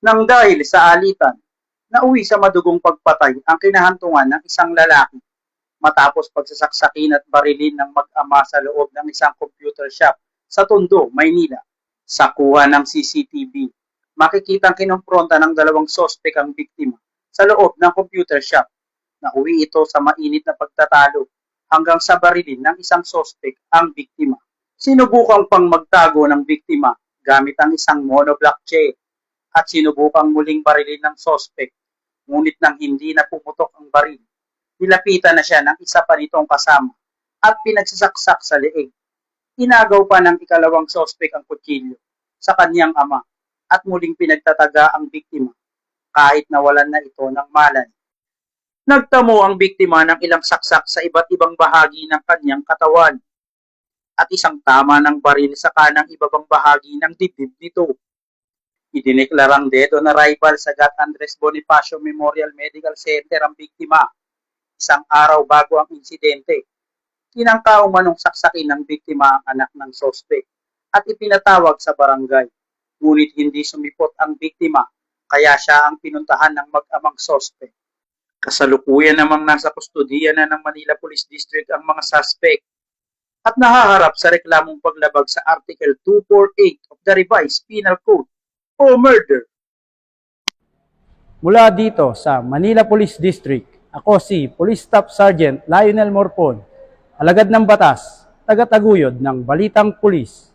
Nang dahil sa alitan, nauwi sa madugong pagpatay ang kinahantungan ng isang lalaki matapos pagsasaksakin at barilin ng mag-ama sa loob ng isang computer shop sa Tondo, Maynila. Sa kuha ng CCTV, makikitang kinumpronta ng dalawang sospek ang biktima sa loob ng computer shop. Nauwi ito sa mainit na pagtatalo hanggang sa barilin ng isang sospek ang biktima. Sinubukang pang magtago ng biktima gamit ang isang monoblock chair at sinubukang muling barilin ng sospek, ngunit nang hindi na pumutok ang baril, nilapitan na siya ng isa pa nitong kasama at pinagsasaksak sa leeg. Inagaw pa ng ikalawang sospek ang kutsilyo sa kanyang ama at muling pinagtataga ang biktima kahit nawalan na ito ng malay. Nagtamo ang biktima ng ilang saksak sa iba't ibang bahagi ng kanyang katawan at isang tama ng baril sa kanang ibabang bahagi ng dibdib nito. Idineklarang dead on arrival sa Gat Andres Bonifacio Memorial Medical Center ang biktima, isang araw bago ang insidente. Tinangka umanong saksakin ng biktima ang anak ng sospek at ipinatawag sa barangay. Ngunit hindi sumipot ang biktima, kaya siya ang pinuntahan ng mag-amang sospek. Kasalukuyan namang nasa kustodiya na ng Manila Police District ang mga suspect at nahaharap sa reklamong paglabag sa Article 248 of the Revised Penal Code o murder. Mula dito sa Manila Police District, ako si Police Staff Sergeant Lionel Morpon, alagad ng batas, tagataguyod ng Balitang Pulis.